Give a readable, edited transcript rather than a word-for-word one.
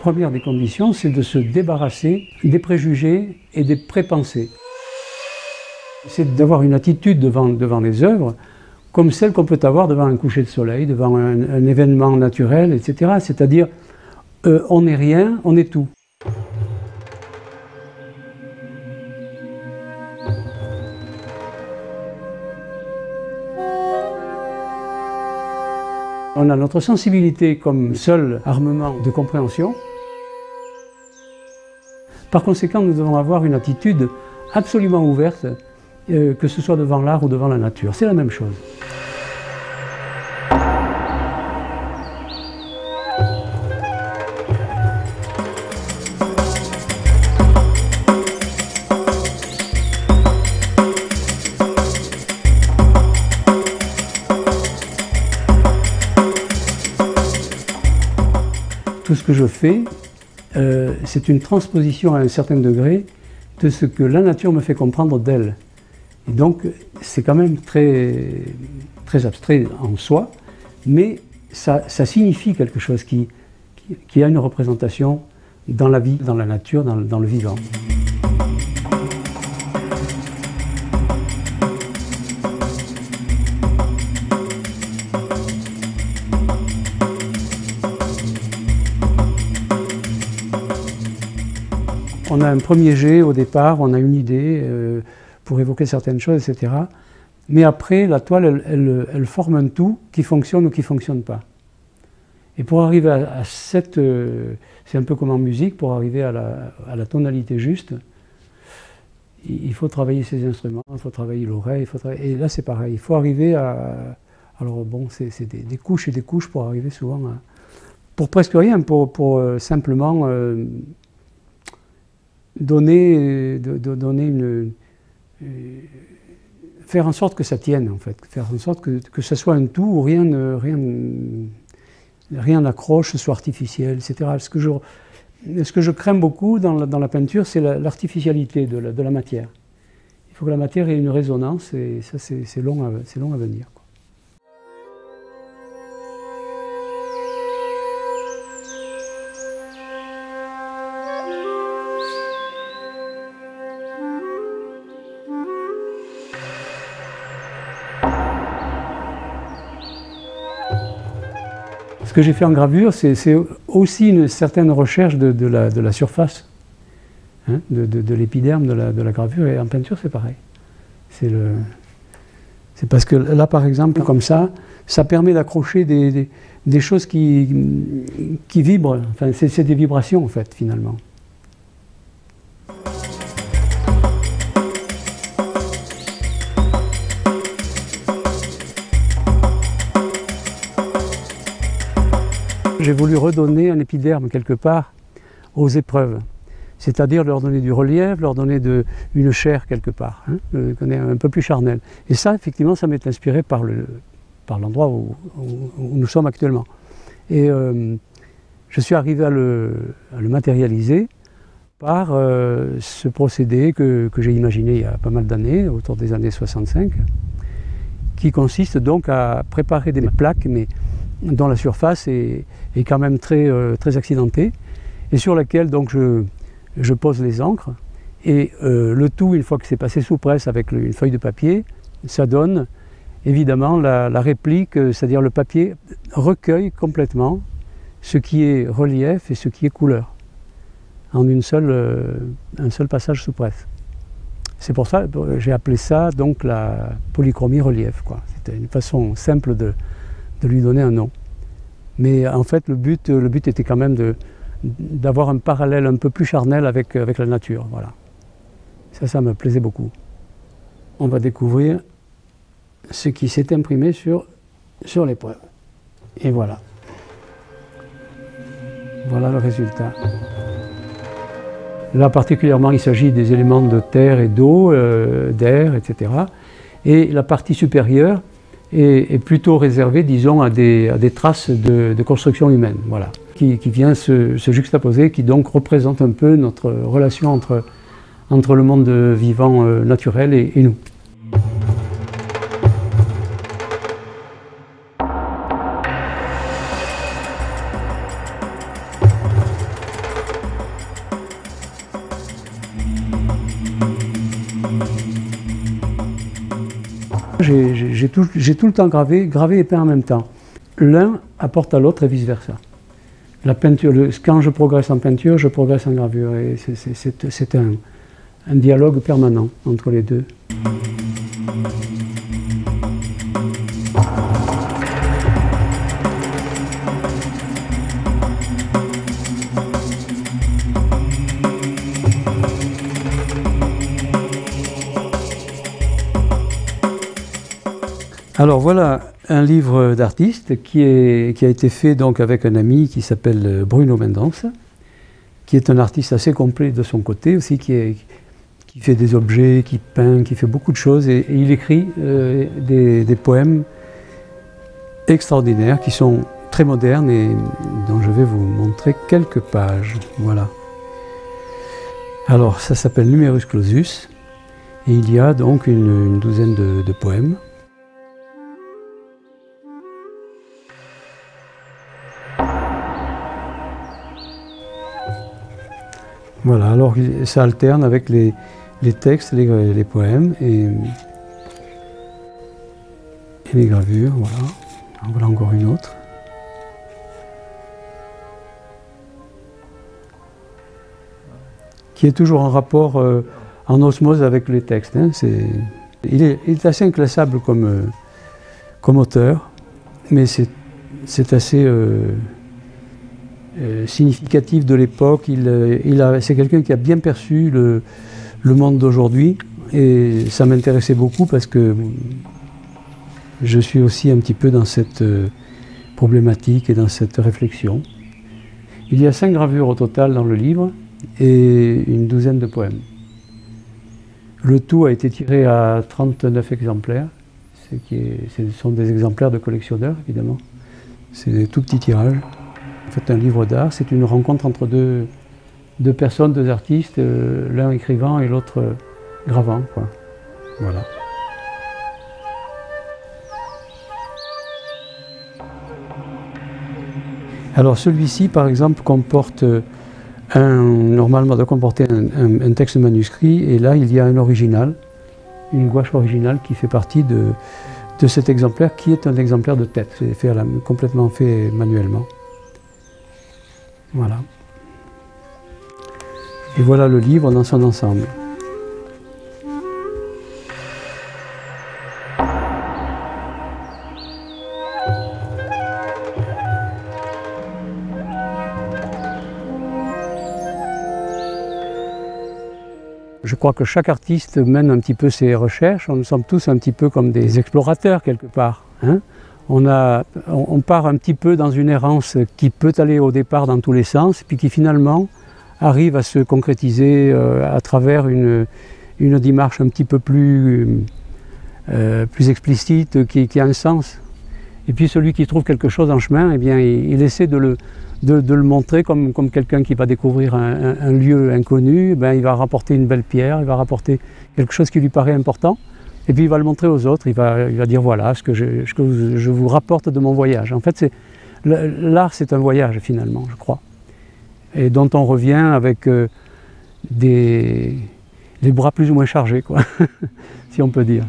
première des conditions, c'est de se débarrasser des préjugés et des prépensées. C'est d'avoir une attitude devant les œuvres comme celle qu'on peut avoir devant un coucher de soleil, devant un événement naturel, etc. C'est-à-dire, on n'est rien, on est tout. On a notre sensibilité comme seul armement de compréhension. Par conséquent, nous devons avoir une attitude absolument ouverte, que ce soit devant l'art ou devant la nature. C'est la même chose. Tout ce que je fais, c'est une transposition à un certain degré de ce que la nature me fait comprendre d'elle. Et donc, c'est quand même très abstrait en soi, mais ça signifie quelque chose qui a une représentation dans la vie, dans la nature, dans le vivant. On a un premier jet au départ, on a une idée pour évoquer certaines choses, etc. Mais après, la toile, elle forme un tout qui fonctionne ou qui ne fonctionne pas. Et pour arriver à cette... c'est un peu comme en musique, pour arriver à la tonalité juste, il faut travailler ses instruments, il faut travailler l'oreille, et là c'est pareil, il faut arriver à... Alors bon, c'est des couches et des couches pour arriver souvent à... Pour presque rien, pour simplement... faire en sorte que ça tienne, en fait, faire en sorte que ça soit un tout où rien n'accroche, soit artificiel, etc. Ce que je crains beaucoup dans la peinture, c'est l'artificialité de la matière. Il faut que la matière ait une résonance, et ça c'est long à venir, quoi. Ce que j'ai fait en gravure, c'est aussi une certaine recherche de la surface, hein, de l'épiderme de la gravure, et en peinture c'est pareil. C'est parce que là, par exemple, comme ça permet d'accrocher des choses qui vibrent, enfin c'est des vibrations en fait, finalement. J'ai voulu redonner un épiderme quelque part aux épreuves, c'est-à-dire leur donner du relief, leur donner une chair quelque part, hein, un peu plus charnelle. Et ça, effectivement, ça m'est inspiré par l'endroit où nous sommes actuellement. Et je suis arrivé à le matérialiser par ce procédé que j'ai imaginé il y a pas mal d'années, autour des années 65, qui consiste donc à préparer des plaques, mais dont la surface est quand même très accidentée, et sur laquelle donc je pose les encres, et le tout, une fois que c'est passé sous presse avec une feuille de papier, ça donne évidemment la réplique, c'est-à-dire le papier recueille complètement ce qui est relief et ce qui est couleur, en un seul passage sous presse. C'est pour ça que j'ai appelé ça donc la polychromie relief, quoi. C'était une façon simple de lui donner un nom. Mais en fait, le but était quand même d'avoir un parallèle un peu plus charnel avec la nature. Voilà. Ça me plaisait beaucoup. On va découvrir ce qui s'est imprimé sur l'épreuve. Et voilà. Voilà le résultat. Là particulièrement, il s'agit des éléments de terre et d'eau, d'air, etc. Et la partie supérieure est plutôt réservé, disons, à des traces de construction humaine, voilà, qui vient se juxtaposer, qui donc représente un peu notre relation entre le monde vivant naturel et nous. J'ai tout le temps gravé et peint en même temps. L'un apporte à l'autre et vice-versa. La peinture, quand je progresse en peinture, je progresse en gravure. Et c'est un dialogue permanent entre les deux. Alors voilà un livre d'artiste qui a été fait donc avec un ami qui s'appelle Bruno Mendonça, qui est un artiste assez complet de son côté aussi, qui fait des objets, qui peint, qui fait beaucoup de choses et il écrit des poèmes extraordinaires qui sont très modernes et dont je vais vous montrer quelques pages. Voilà. Alors ça s'appelle Numerus Clausus et il y a donc une douzaine de poèmes. Voilà, alors ça alterne avec les textes, les poèmes et les gravures, voilà. En voilà encore une autre. Qui est toujours en rapport, en osmose avec les textes. Hein. Il est assez inclassable comme auteur, mais c'est assez significatif de l'époque. C'est quelqu'un qui a bien perçu le monde d'aujourd'hui et ça m'intéressait beaucoup parce que je suis aussi un petit peu dans cette problématique et dans cette réflexion. Il y a 5 gravures au total dans le livre et une douzaine de poèmes. Le tout a été tiré à 39 exemplaires, ce sont des exemplaires de collectionneurs évidemment. C'est des tout petits tirages. En fait, un livre d'art, c'est une rencontre entre deux personnes, deux artistes, l'un écrivant et l'autre gravant, quoi. Voilà. Alors celui-ci, par exemple, comporte normalement doit comporter un texte manuscrit, et là il y a un original, une gouache originale qui fait partie de cet exemplaire, qui est un exemplaire de tête, c'est complètement fait manuellement. Voilà. Et voilà le livre dans son ensemble. Je crois que chaque artiste mène un petit peu ses recherches. Nous sommes tous un petit peu comme des explorateurs quelque part. Hein. On part un petit peu dans une errance qui peut aller au départ dans tous les sens, puis qui finalement arrive à se concrétiser à travers une démarche un petit peu plus explicite, qui a un sens. Et puis celui qui trouve quelque chose en chemin, eh bien, il essaie de le montrer comme quelqu'un qui va découvrir un lieu inconnu. Eh bien, il va rapporter une belle pierre, il va rapporter quelque chose qui lui paraît important. Et puis il va le montrer aux autres, il va dire voilà ce que je vous rapporte de mon voyage. En fait, l'art c'est un voyage finalement, je crois. Et dont on revient avec les bras plus ou moins chargés, quoi, si on peut dire.